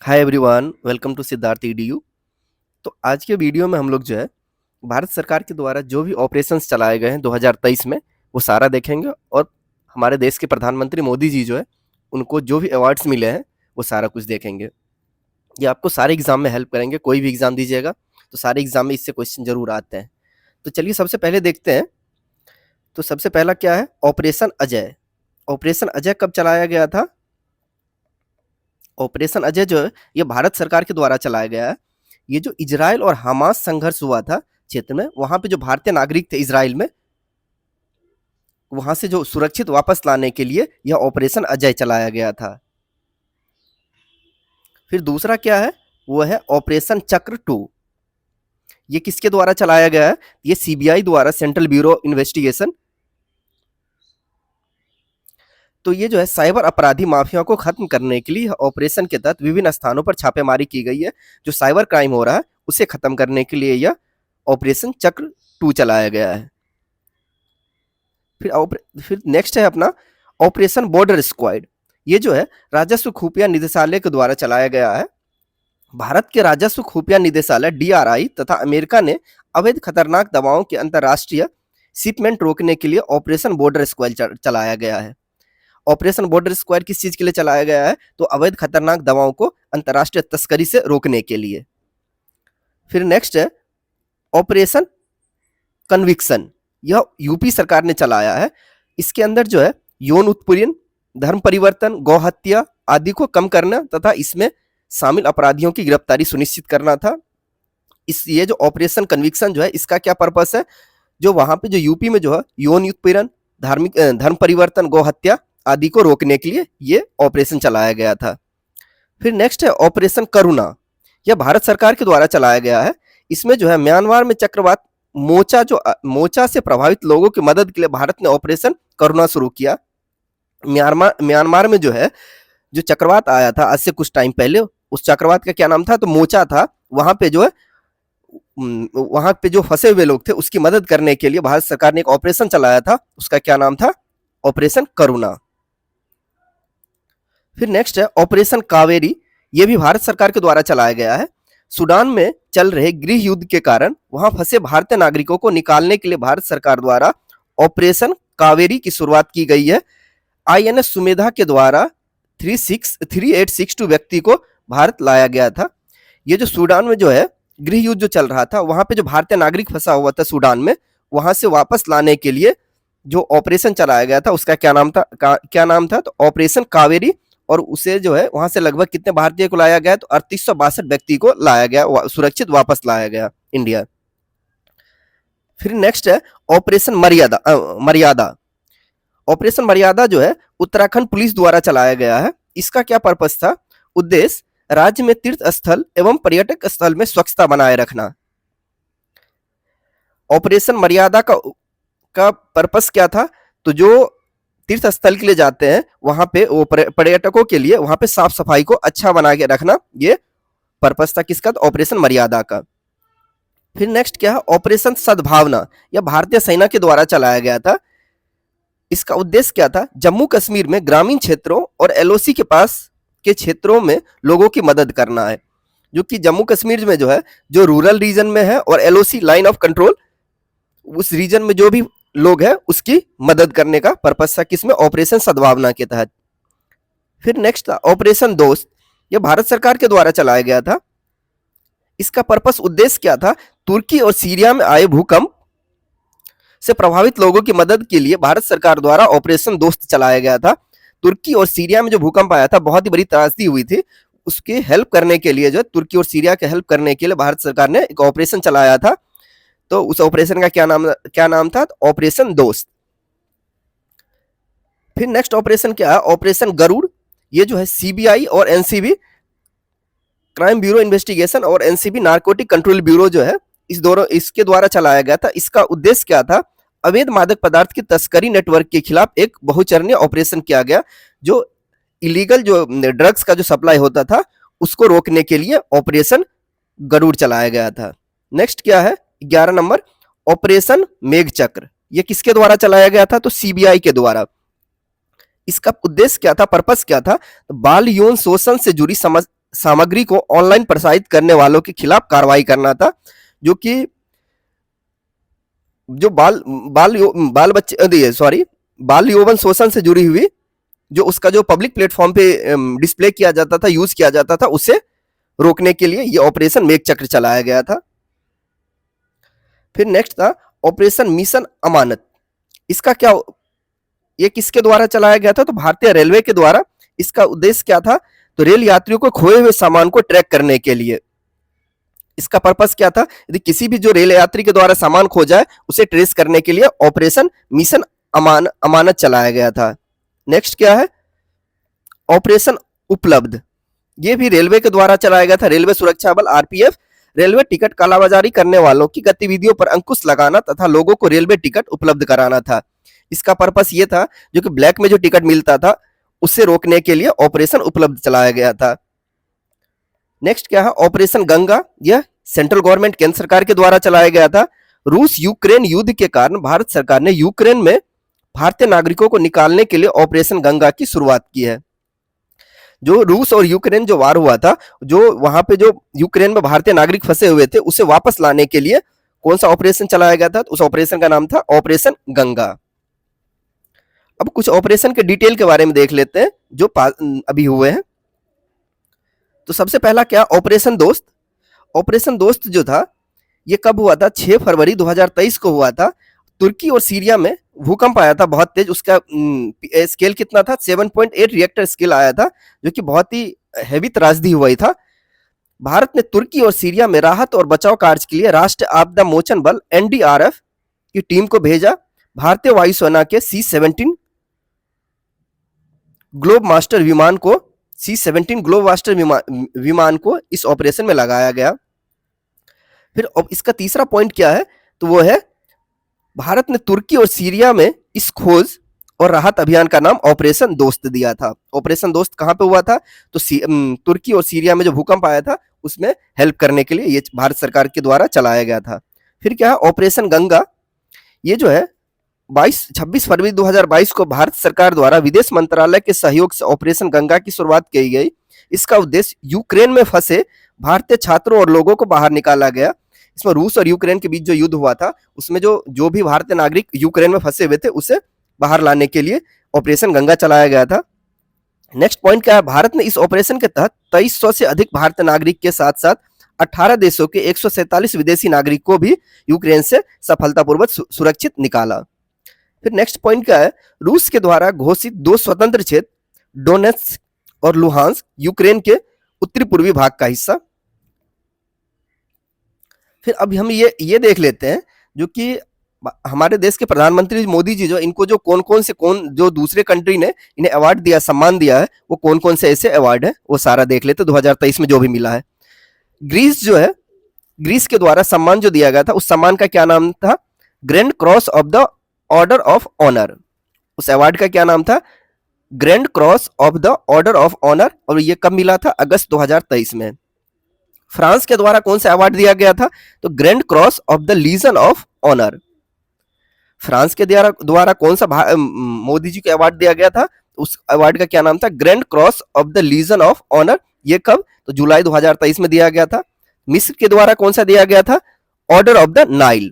Hi everyone, welcome to Siddharth EDU. तो आज के वीडियो में हम लोग जो है भारत सरकार के द्वारा जो भी ऑपरेशंस चलाए गए हैं 2023 में वो सारा देखेंगे और हमारे देश के प्रधानमंत्री मोदी जी जो है उनको जो भी अवार्ड्स मिले हैं वो सारा कुछ देखेंगे। ये आपको सारे एग्जाम में हेल्प करेंगे, कोई भी एग्जाम दीजिएगा तो सारे एग्जाम में इससे क्वेश्चन जरूर आते हैं। तो चलिए सबसे पहले देखते हैं। तो सबसे पहला क्या है, ऑपरेशन अजय। ऑपरेशन अजय कब चलाया गया था? ऑपरेशन अजय जो है ये भारत सरकार के द्वारा चलाया गया है। ये जो इजराइल और हमास संघर्ष हुआ था क्षेत्र में, वहां पे जो भारतीय नागरिक थे इजराइल में, वहां से जो सुरक्षित वापस लाने के लिए यह ऑपरेशन अजय चलाया गया था। फिर दूसरा क्या है, वो है ऑपरेशन चक्र 2। ये किसके द्वारा चलाया गया है? ये सीबीआई द्वारा, सेंट्रल ब्यूरो इन्वेस्टिगेशन। तो ये जो है साइबर अपराधी माफिया को खत्म करने के लिए ऑपरेशन के तहत विभिन्न स्थानों पर छापेमारी की गई है। जो साइबर क्राइम हो रहा है उसे खत्म करने के लिए यह ऑपरेशन चक्र 2 चलाया गया है। फिर नेक्स्ट है अपना ऑपरेशन बॉर्डर स्क्वाड। ये जो है राजस्व खुफिया निदेशालय के द्वारा चलाया गया है। भारत के राजस्व खुफिया निदेशालय डीआरआई तथा अमेरिका ने अवैध खतरनाक दवाओं के अंतर्राष्ट्रीय शिपमेंट रोकने के लिए ऑपरेशन बॉर्डर स्क्वाड चलाया गया है। ऑपरेशन बॉर्डर स्क्वायर किस चीज के लिए चलाया गया है? तो अवैध खतरनाक दवाओं को अंतर्राष्ट्रीय तस्करी से रोकने के लिए। फिर नेक्स्ट है ऑपरेशन कन्विक्शन। यह यूपी सरकार ने चलाया है। इसके अंदर जो है यौन उत्पीड़न, धर्म परिवर्तन, गौ हत्या आदि को कम करना तथा इसमें शामिल अपराधियों की गिरफ्तारी सुनिश्चित करना था। ये जो ऑपरेशन कन्विक्शन जो है इसका क्या पर्पस है? जो वहां पे जो यूपी में जो है यौन उत्पीड़न, धर्म परिवर्तन, गौ हत्या आदि को रोकने के लिए ये ऑपरेशन चलाया गया था। फिर नेक्स्ट है ऑपरेशन करुणा। यह भारत सरकार के द्वारा चलाया गया है। इसमें जो है म्यांमार में चक्रवात मोचा से प्रभावित लोगों की मदद के लिए भारत ने ऑपरेशन करुणा शुरू किया। म्यांमार में जो है जो चक्रवात आया था आज से कुछ टाइम पहले, उस चक्रवात का क्या नाम था? तो मोचा था। वहां पे जो है वहां पे जो फंसे हुए लोग थे उसकी मदद करने के लिए भारत सरकार ने एक ऑपरेशन चलाया था, उसका क्या नाम था? ऑपरेशन करुणा। फिर नेक्स्ट है ऑपरेशन कावेरी। ये भी भारत सरकार के द्वारा चलाया गया है। सूडान में चल रहे गृह युद्ध के कारण वहां फंसे भारतीय नागरिकों को निकालने के लिए भारत सरकार द्वारा ऑपरेशन कावेरी की शुरुआत की गई है। आईएनएस सुमेधा के द्वारा 3862 व्यक्ति को भारत लाया गया था। ये जो सूडान में जो है गृह युद्ध जो चल रहा था, वहां पे जो भारतीय नागरिक फंसा हुआ था सूडान में, वहां से वापस लाने के लिए जो ऑपरेशन चलाया गया था उसका क्या नाम था? तो ऑपरेशन कावेरी। और उसे जो है वहां से लगभग कितने भारतीय को लाया गया? तो 3862 व्यक्ति को लाया गया, सुरक्षित वापस लाया गया इंडिया। फिर नेक्स्ट है ऑपरेशन मर्यादा। ऑपरेशन मर्यादा जो है उत्तराखंड पुलिस द्वारा चलाया गया है। इसका क्या पर्पस था? उद्देश्य राज्य में तीर्थ स्थल एवं पर्यटक स्थल में स्वच्छता बनाए रखना। ऑपरेशन मर्यादा का पर्पस क्या था? तो जो तीर्थ स्थल के लिए जाते हैं वहां पे वो पर्यटकों के लिए वहां पे साफ सफाई को अच्छा बना के रखना, ये पर्पस था किसका? तो ऑपरेशन मर्यादा का। फिर नेक्स्ट क्या है? ऑपरेशन सद्भावना। यह भारतीय सेना के द्वारा चलाया गया था। इसका उद्देश्य क्या था? जम्मू कश्मीर में ग्रामीण क्षेत्रों और एलओसी के पास के क्षेत्रों में लोगों की मदद करना है। जो कि जम्मू कश्मीर में जो है जो रूरल रीजन में है और एलओसी लाइन ऑफ कंट्रोल, उस रीजन में जो भी लोग हैं उसकी मदद करने का पर्पस था किसमें? ऑपरेशन सद्भावना के तहत। फिर नेक्स्ट था ऑपरेशन दोस्त। यह भारत सरकार के द्वारा चलाया गया था। इसका पर्पस उद्देश्य क्या था? तुर्की और सीरिया में आए भूकंप से प्रभावित लोगों की मदद के लिए भारत सरकार द्वारा ऑपरेशन दोस्त चलाया गया था। तुर्की और सीरिया में जो भूकंप आया था, बहुत ही बड़ी त्रासदी हुई थी, उसके हेल्प करने के लिए जो तुर्की और सीरिया के हेल्प करने के लिए भारत सरकार ने एक ऑपरेशन चलाया था। तो उस ऑपरेशन का क्या नाम था? ऑपरेशन दोस्त। फिर नेक्स्ट ऑपरेशन क्या है? ऑपरेशन गरुड़। ये जो है सीबीआई और एनसीबी, क्राइम ब्यूरो इन्वेस्टिगेशन, और एनसीबी नारकोटिक कंट्रोल ब्यूरो जो है इसके द्वारा चलाया गया था। इसका उद्देश्य क्या था? अवैध मादक पदार्थ की तस्करी नेटवर्क के खिलाफ एक बहुचरणीय ऑपरेशन किया गया। जो इलीगल जो ड्रग्स का जो सप्लाई होता था उसको रोकने के लिए ऑपरेशन गरुड़ चलाया गया था। नेक्स्ट क्या है? 11 नंबर ऑपरेशन मेघचक्र। ये किसके द्वारा चलाया गया था? तो सीबीआई के द्वारा। इसका उद्देश्य क्या था? पर्पस क्या था? बाल यौन शोषण से जुड़ी सामग्री को ऑनलाइन प्रसारित करने वालों के खिलाफ कार्रवाई करना था, जो कि जो बाल बच्चे सॉरी बाल यौवन शोषण से जुड़ी हुई जो उसका जो पब्लिक प्लेटफॉर्म पे डिस्प्ले किया जाता था, यूज किया जाता था, उसे रोकने के लिए ये ऑपरेशन मेघ चक्र चलाया गया था। फिर नेक्स्ट था ऑपरेशन मिशन अमानत। इसका क्या, ये किसके द्वारा चलाया गया था? तो भारतीय रेलवे के द्वारा। इसका उद्देश्य क्या था? तो रेल यात्रियों को खोए हुए सामान को ट्रैक करने के लिए। इसका पर्पस क्या था? यदि किसी भी जो रेल यात्री के द्वारा सामान खो जाए उसे ट्रेस करने के लिए ऑपरेशन मिशन अमानत चलाया गया था। नेक्स्ट क्या है? ऑपरेशन उपलब्ध। ये भी रेलवे के द्वारा चलाया गया था। रेलवे सुरक्षा बल आरपीएफ रेलवे टिकट कालाबाजारी करने वालों की गतिविधियों पर अंकुश लगाना तथा लोगों को रेलवे टिकट उपलब्ध कराना था। इसका पर्पस ये था जो कि ब्लैक में जो टिकट मिलता था उसे रोकने के लिए ऑपरेशन उपलब्ध चलाया गया था। नेक्स्ट क्या है? ऑपरेशन गंगा। यह सेंट्रल गवर्नमेंट केंद्र सरकार के द्वारा चलाया गया था। रूस यूक्रेन युद्ध के कारण भारत सरकार ने यूक्रेन में भारतीय नागरिकों को निकालने के लिए ऑपरेशन गंगा की शुरुआत की है। जो रूस और यूक्रेन जो वार हुआ था, जो वहां पे जो यूक्रेन में भारतीय नागरिक फंसे हुए थे उसे वापस लाने के लिए कौन सा ऑपरेशन चलाया गया था? उस ऑपरेशन का नाम था ऑपरेशन गंगा। अब कुछ ऑपरेशन के डिटेल के बारे में देख लेते हैं जो अभी हुए हैं। तो सबसे पहला क्या? ऑपरेशन दोस्त। ऑपरेशन दोस्त जो था ये कब हुआ था? 6 फरवरी 2023 को हुआ था। तुर्की और सीरिया में भूकंप आया था बहुत तेज। उसका स्केल कितना था? 7.8 रिएक्टर स्केल आया था, जो कि बहुत ही हैवी त्रासदी हुआ था। भारत ने तुर्की और सीरिया में राहत और बचाव कार्य के लिए राष्ट्रीय आपदा मोचन बल एनडीआरएफ की टीम को भेजा। भारतीय वायुसेना के C-17 ग्लोब मास्टर विमान को C-17 ग्लोब मास्टर विमान को इस ऑपरेशन में लगाया गया। फिर इसका तीसरा पॉइंट क्या है? तो वो है भारत ने तुर्की और सीरिया में इस खोज और राहत अभियान का नाम ऑपरेशन दोस्त दिया था। ऑपरेशन दोस्त कहां पे हुआ था? तो तुर्की और सीरिया में जो भूकंप आया था उसमें हेल्प करने के लिए ये भारत सरकार के द्वारा चलाया गया था। फिर क्या है? ऑपरेशन गंगा। ये जो है 26 फरवरी 2022 को भारत सरकार द्वारा विदेश मंत्रालय के सहयोग से ऑपरेशन गंगा की शुरुआत की गई। इसका उद्देश्य यूक्रेन में फंसे भारतीय छात्रों और लोगों को बाहर निकाला गया। इसमें रूस और यूक्रेन के बीच जो युद्ध हुआ था उसमें जो भी भारतीय नागरिक यूक्रेन में फंसे हुए थे उसे बाहर लाने के लिए ऑपरेशन गंगा चलाया गया था। नेक्स्ट पॉइंट क्या है? भारत ने इस ऑपरेशन के तहत 2300 से अधिक भारतीय नागरिक के साथ साथ 18 देशों के 147 विदेशी नागरिक को भी यूक्रेन से सफलतापूर्वक सुरक्षित निकाला। फिर नेक्स्ट पॉइंट क्या है? रूस के द्वारा घोषित 2 स्वतंत्र क्षेत्र डोनेट्स्क और लुहांस्क यूक्रेन के उत्तरी पूर्वी भाग का हिस्सा। फिर अब हम ये देख लेते हैं जो कि हमारे देश के प्रधानमंत्री मोदी जी जो इनको जो कौन जो दूसरे कंट्री ने इन्हें अवार्ड दिया, सम्मान दिया है, वो कौन कौन से ऐसे अवार्ड है वो सारा देख लेते हैं 2023 में जो भी मिला है। ग्रीस जो है, ग्रीस के द्वारा सम्मान जो दिया गया था उस सम्मान का क्या नाम था? Grand cross of the order of honour. उस अवार्ड का क्या नाम था? Grand cross of the order of honour. और ये कब मिला था? अगस्त 2023 में। फ्रांस के द्वारा कौन सा अवार्ड दिया गया था? तो grand cross of the legion of honour. France के द्वारा कौन सा मोदी जी को अवार्ड दिया गया था? उस अवार्ड का क्या नाम था? Grand cross of the legion of honour. ये कब? तो जुलाई 2023 में दिया गया था। मिस्र के द्वारा कौन सा दिया गया था? Order of the Nile.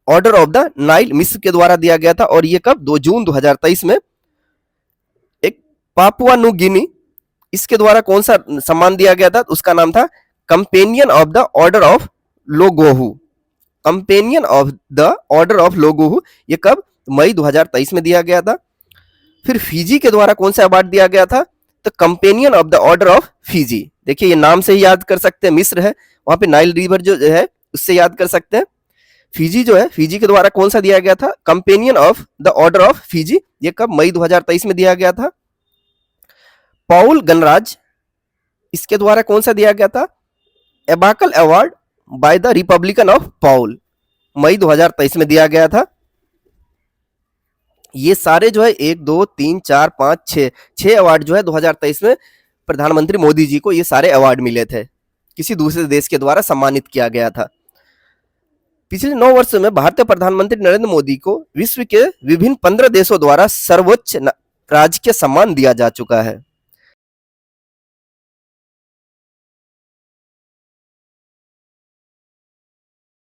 Order of the Nile मिस्र के द्वारा दिया गया था। और ये कब? 2 जून 2023 में। एक पापुआ न्यू गिनी, इसके द्वारा कौन सा सम्मान दिया गया था? उसका नाम था companion of the order of लोगोहू। Companion of the order of लोगोहू। ये कब? मई 2023 में दिया गया था। फिर फिजी के द्वारा कौन सा अवार्ड दिया गया था? तो companion of the order of Fiji. देखिए ये नाम से ही याद कर सकते हैं, मिस्र है वहां पे नाइल रिवर जो है उससे याद कर सकते हैं। फिजी जो है, फिजी के द्वारा कौन सा दिया गया था? Companion of the order of Fiji. ये कब? मई 2023 में दिया गया था। पॉल गणराज, इसके द्वारा कौन सा दिया गया था? एबाकल award by the republican of Palau. मई 2023 में दिया गया था। ये सारे जो है 1 2 3 4 5 6 अवार्ड जो है 2023 में प्रधानमंत्री मोदी जी को ये सारे अवार्ड मिले थे, किसी दूसरे देश के द्वारा सम्मानित किया गया था। पिछले 9 वर्षों में भारतीय प्रधानमंत्री नरेंद्र मोदी को विश्व के विभिन्न 15 देशों द्वारा सर्वोच्च राजकीय सम्मान दिया जा चुका है।